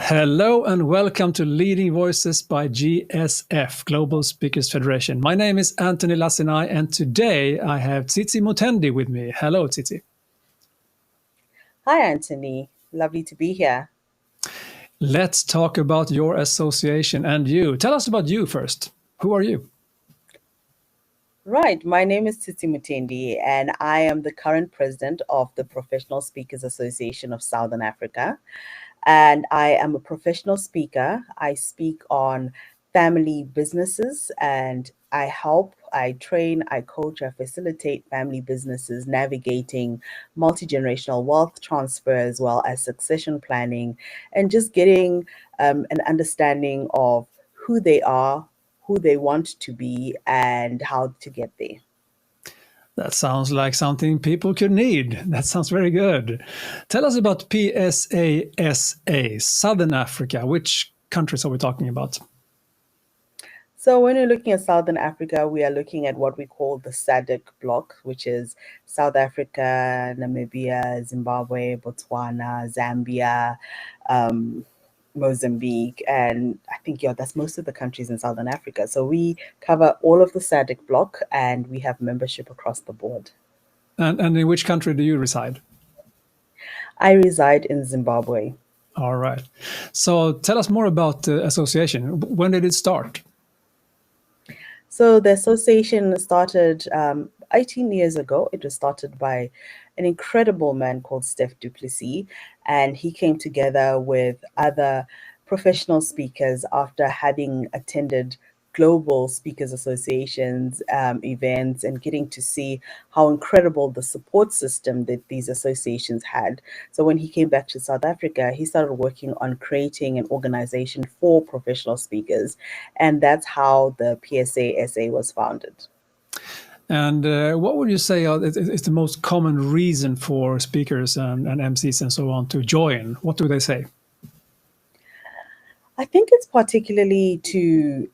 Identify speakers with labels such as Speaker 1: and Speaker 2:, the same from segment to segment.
Speaker 1: Hello and welcome to Leading Voices by GSF, Global Speakers Federation. My name is Antoni Lacinai and today I have Tsitsi Mutendi with me. Hello, Tsitsi.
Speaker 2: Hi, Antoni. Lovely to be here.
Speaker 1: Let's talk about your association and you. Tell us about you first. Who are you?
Speaker 2: Right, my name is Tsitsi Mutendi, and I am the current president of the Professional Speakers Association of Southern Africa. And I am a professional speaker. I speak on family businesses and I help, I train, I coach, I facilitate family businesses navigating multi-generational wealth transfer as well as succession planning and just getting an understanding of who they are, who they want to be, and how to get there.
Speaker 1: That sounds like something people could need. That sounds very good. Tell us about PSASA, Southern Africa. Which countries are we talking about?
Speaker 2: So when we're looking at Southern Africa, we are looking at what we call the SADC bloc, which is South Africa, Namibia, Zimbabwe, Botswana, Zambia, um, Mozambique, and I think, yeah, that's most of the countries in Southern Africa. So we cover all of the SADC bloc and we have membership across the board.
Speaker 1: And in which country do you reside?
Speaker 2: I reside in Zimbabwe.
Speaker 1: All right. So tell us more about the association. When did it start?
Speaker 2: So the association started 18 years ago. It was started by an incredible man called Steph du Plessis, and he came together with other professional speakers after having attended global speakers associations events and getting to see how incredible the support system that these associations had. So when he came back to South Africa, he started working on creating an organization for professional speakers, and that's how the PSASA was founded.
Speaker 1: And what would you say is the most common reason for speakers and MCs and so on to join? What do they say?
Speaker 2: I think it's particularly to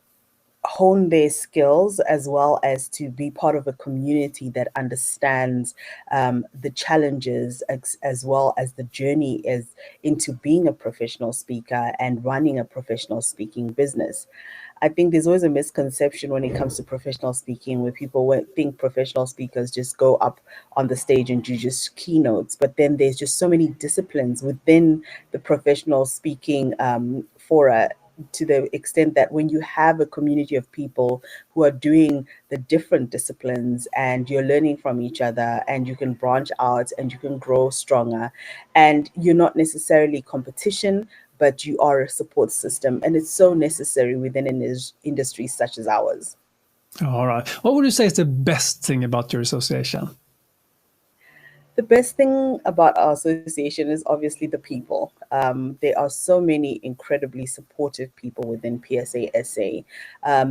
Speaker 2: hone their skills as well as to be part of a community that understands the challenges as well as the journey is into being a professional speaker and running a professional speaking business. I think there's always a misconception when it comes to professional speaking where people think professional speakers just go up on the stage and do just keynotes, but then there's just so many disciplines within the professional speaking fora, to the extent that when you have a community of people who are doing the different disciplines and you're learning from each other and you can branch out and you can grow stronger and you're not necessarily competition, but you are a support system. And it's so necessary within an industry such as ours.
Speaker 1: All right. What would you say is the best thing about your association?
Speaker 2: The best thing about our association is obviously the people. There are so many incredibly supportive people within PSASA.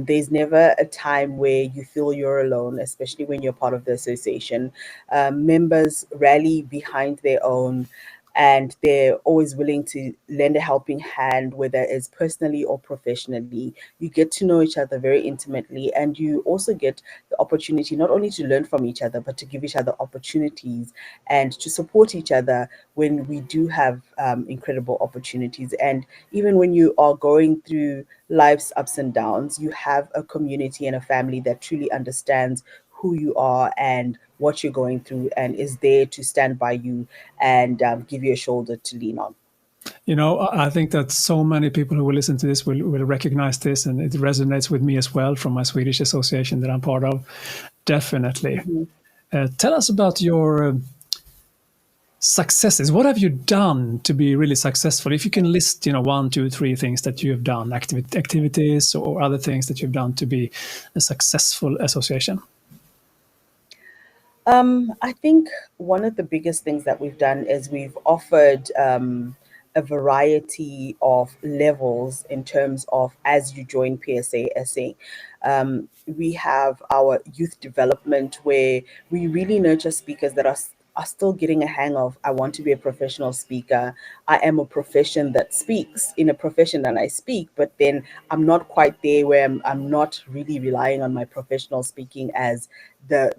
Speaker 2: There's never a time where you feel you're alone, especially when you're part of the association. Members rally behind their own, and they're always willing to lend a helping hand, whether it's personally or professionally. You get to know each other very intimately, and you also get the opportunity not only to learn from each other, but to give each other opportunities and to support each other when we do have incredible opportunities. And even when you are going through life's ups and downs, you have a community and a family that truly understands who you are and what you're going through and is there to stand by you and give you a shoulder to lean on.
Speaker 1: You know, I think that so many people who will listen to this will recognize this, and it resonates with me as well from my Swedish association that I'm part of. Definitely.
Speaker 2: Mhm.
Speaker 1: Tell us about your successes. What have you done to be really successful? If you can list, one, two, three things that you have done, activities or other things that you've done to be a successful association.
Speaker 2: I think one of the biggest things that we've done is we've offered a variety of levels in terms of as you join PSASA. We have our youth development where we really nurture speakers that are still getting a hang of, I want to be a professional speaker. I am a profession that speaks in a profession that I speak, but then I'm not quite there where I'm not really relying on my professional speaking as the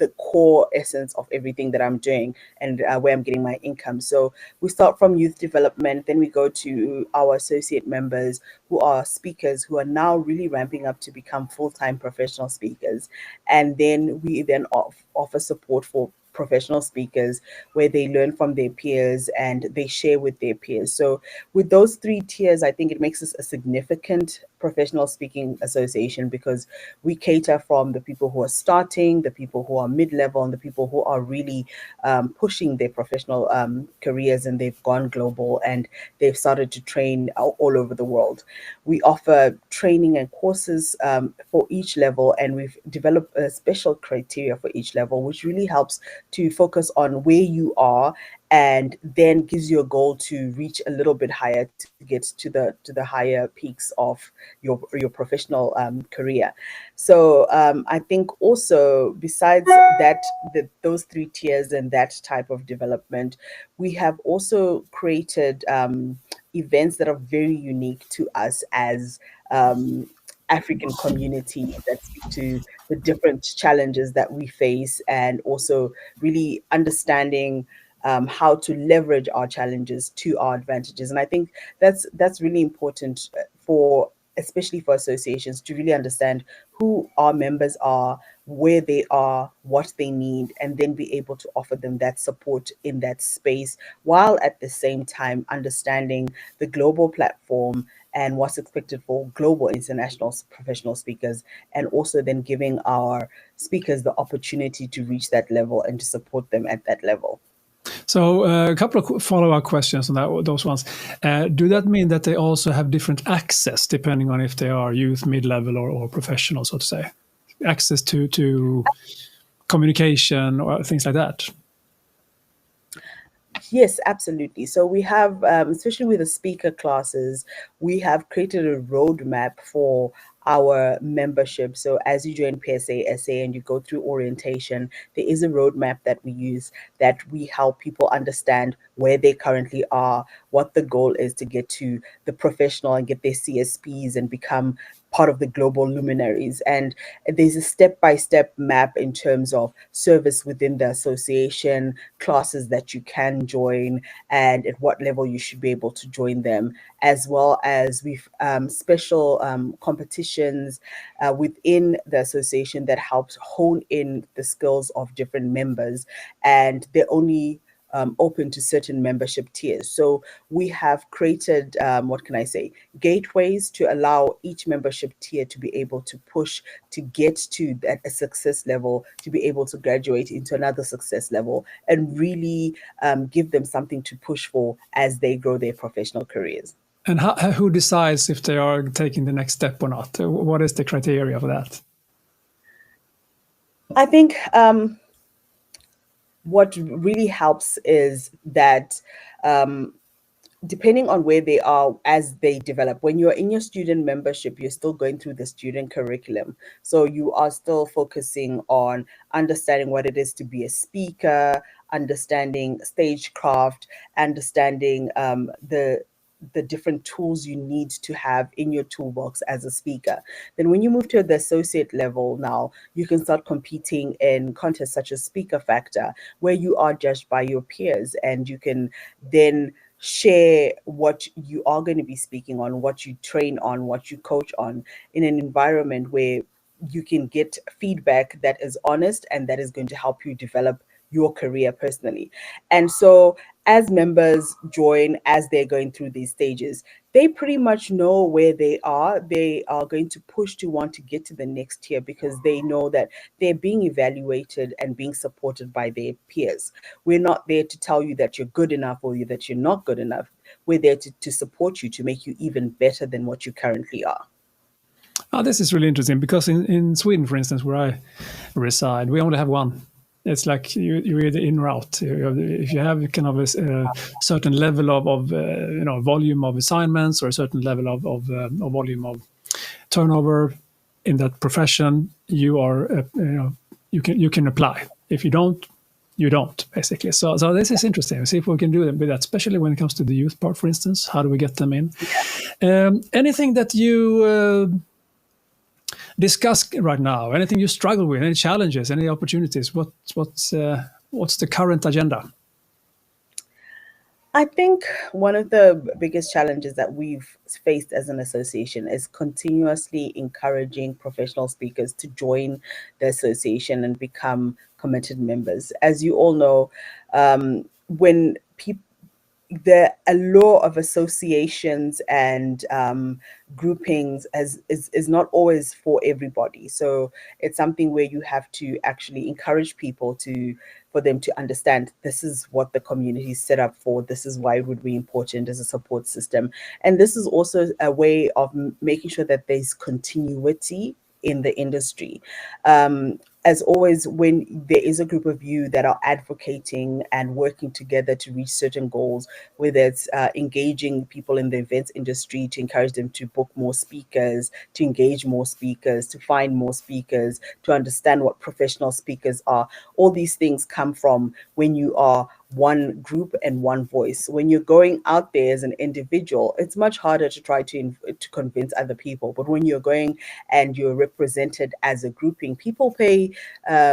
Speaker 2: the core essence of everything that I'm doing and where I'm getting my income. So we start from youth development, then we go to our associate members who are speakers who are now really ramping up to become full-time professional speakers. And then we then offer support for professional speakers where they learn from their peers and they share with their peers. So with those three tiers, I think it makes us a significant professional speaking association because we cater from the people who are starting, the people who are mid-level, and the people who are really pushing their professional careers, and they've gone global and they've started to train all over the world. We offer training and courses for each level, and we've developed a special criteria for each level, which really helps to focus on where you are and then gives you a goal to reach a little bit higher to get to the higher peaks of your professional career. So I think also besides that, those three tiers and that type of development, we have also created events that are very unique to us as African community that speak to the different challenges that we face, and also really understanding how to leverage our challenges to our advantages. And I think that's really important for, especially for associations, to really understand who our members are, where they are, what they need, and then be able to offer them that support in that space, while at the same time understanding the global platform and what's expected for global international professional speakers, and also then giving our speakers the opportunity to reach that level and to support them at that level.
Speaker 1: So a couple of follow-up questions on those ones. Do that mean that they also have different access depending on if they are youth, mid-level, or professional, so to say? Access to communication or things like that?
Speaker 2: Yes, absolutely. So we have, especially with the speaker classes, we have created a roadmap for our membership. So as you join PSASA and you go through orientation, there is a roadmap that we use that we help people understand where they currently are, what the goal is to get to the professional and get their CSPs and become part of the global luminaries. And there's a step-by-step map in terms of service within the association, classes that you can join, and at what level you should be able to join them, as well as we've special competitions within the association that helps hone in the skills of different members, and they're only open to certain membership tiers. So we have created, what can I say, gateways to allow each membership tier to be able to push to get to a success level, to be able to graduate into another success level, and really give them something to push for as they grow their professional careers.
Speaker 1: And who decides if they are taking the next step or not? What is the criteria for that?
Speaker 2: I think what really helps is that depending on where they are as they develop, when you're in your student membership, you're still going through the student curriculum. So you are still focusing on understanding what it is to be a speaker, understanding stagecraft, understanding the different tools you need to have in your toolbox as a speaker. Then when you move to the associate level, now you can start competing in contests such as Speaker Factor, where you are judged by your peers, and you can then share what you are going to be speaking on, what you train on, what you coach on, in an environment where you can get feedback that is honest and that is going to help you develop your career personally. And so as members join, as they're going through these stages, they pretty much know where they are. They are going to push to want to get to the next tier because they know that they're being evaluated and being supported by their peers. We're not there to tell you that you're good enough or that you're not good enough. We're there to support you, to make you even better than what you currently are.
Speaker 1: Oh, this is really interesting because in Sweden, for instance, where I reside, we only have one. It's like you're either in route. If you have kind of a certain level of volume of assignments, or a certain level of volume of turnover in that profession, you are you can apply. If you don't, you don't, basically. So this is interesting. See if we can do it with that, especially when it comes to the youth part, for instance. How do we get them in? Anything that you discuss right now? Anything you struggle with? Any challenges? Any opportunities? What's the current agenda?
Speaker 2: I think one of the biggest challenges that we've faced as an association is continuously encouraging professional speakers to join the association and become committed members. As you all know, when people the allure of associations and groupings is not always for everybody. So it's something where you have to actually encourage people for them to understand this is what the community is set up for. This is why it would be important as a support system. And this is also a way of making sure that there's continuity in the industry. As always, when there is a group of you that are advocating and working together to reach certain goals, whether it's engaging people in the events industry to encourage them to book more speakers, to engage more speakers, to find more speakers, to understand what professional speakers are, all these things come from when you are one group and one voice. When you're going out there as an individual, it's much harder to try to convince other people. But when you're going and you're represented as a grouping, people pay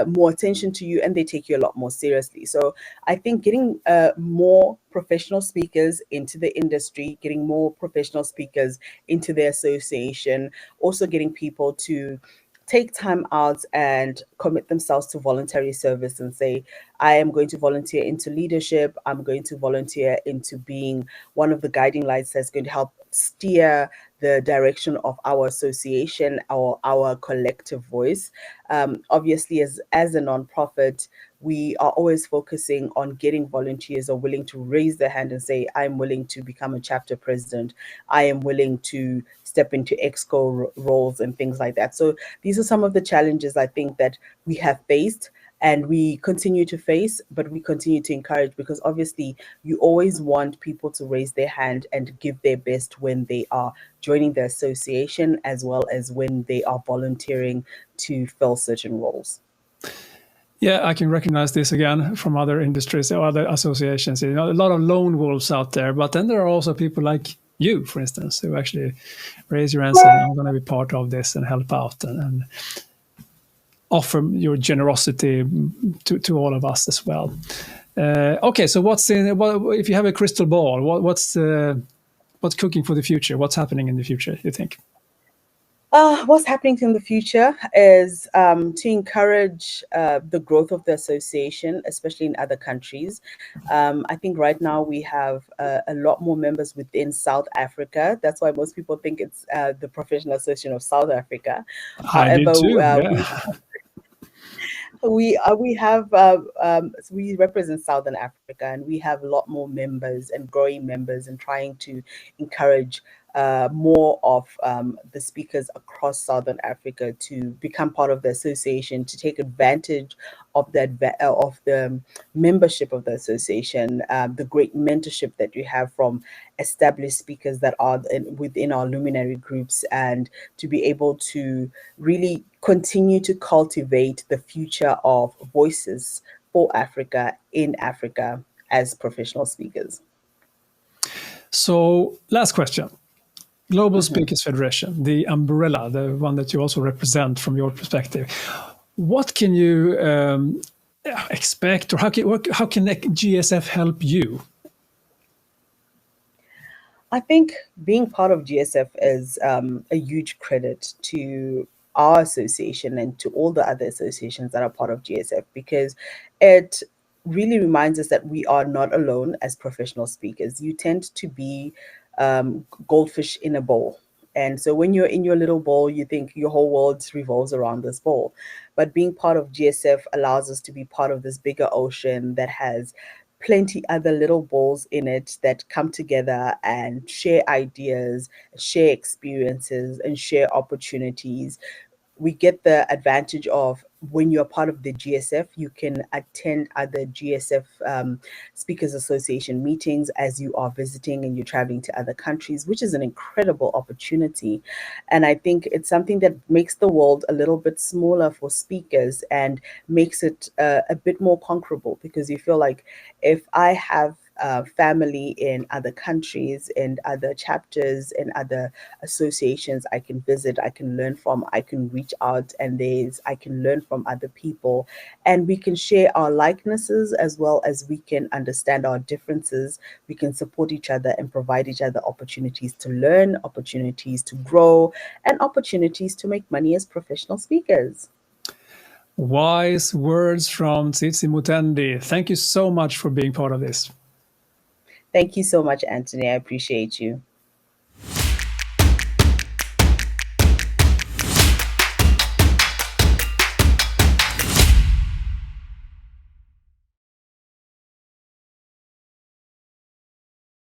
Speaker 2: more attention to you and they take you a lot more seriously. So I think getting more professional speakers into the industry, getting more professional speakers into the association, also getting people to take time out and commit themselves to voluntary service and say, I am going to volunteer into leadership. I'm going to volunteer into being one of the guiding lights that's going to help steer the direction of our association, our collective voice. Obviously, as a nonprofit, we are always focusing on getting volunteers who are willing to raise their hand and say, I'm willing to become a chapter president. I am willing to step into exco roles and things like that. So these are some of the challenges I think that we have faced and we continue to face, but we continue to encourage, because obviously you always want people to raise their hand and give their best when they are joining the association, as well as when they are volunteering to fill certain roles.
Speaker 1: Yeah, I can recognize this again from other industries or other associations. You know, a lot of lone wolves out there, but then there are also people like you, for instance, who actually raise your hand and say, I'm going to be part of this and help out and offer your generosity to all of us as well. Okay, so if you have a crystal ball, what's cooking for the future? What's happening in the future, you think?
Speaker 2: What's happening in the future is to encourage the growth of the association, especially in other countries. I think right now we have a lot more members within South Africa. That's why most people think it's the Professional Association of South Africa.
Speaker 1: I did too, yeah.
Speaker 2: We represent Southern Africa, and we have a lot more members and growing members, and trying to encourage more of the speakers across Southern Africa to become part of the association, to take advantage of the membership of the association, the great mentorship that you have from established speakers that are within our luminary groups, and to be able to really continue to cultivate the future of voices for Africa in Africa as professional speakers.
Speaker 1: So, last question. Global Speakers Federation, the umbrella, the one that you also represent from your perspective. What can you expect, or how can GSF help you?
Speaker 2: I think being part of GSF is a huge credit to our association and to all the other associations that are part of GSF, because it really reminds us that we are not alone as professional speakers. You tend to be goldfish in a bowl. And so when you're in your little bowl, you think your whole world revolves around this bowl. But being part of GSF allows us to be part of this bigger ocean that has plenty other little bowls in it that come together and share ideas, share experiences, and share opportunities. We get the advantage of, when you're part of the GSF, you can attend other GSF Speakers Association meetings as you are visiting and you're traveling to other countries, which is an incredible opportunity. And I think it's something that makes the world a little bit smaller for speakers and makes it a bit more conquerable, because you feel like, if I have family in other countries, in other chapters, in other associations I can visit, I can learn from, I can reach out, and I can learn from other people, and we can share our likenesses as well as we can understand our differences. We can support each other and provide each other opportunities to learn, opportunities to grow, and opportunities to make money as professional speakers.
Speaker 1: Wise words from Tsitsi Mutendi. Thank you so much for being part of this.
Speaker 2: Thank you so much, Antoni. I appreciate you.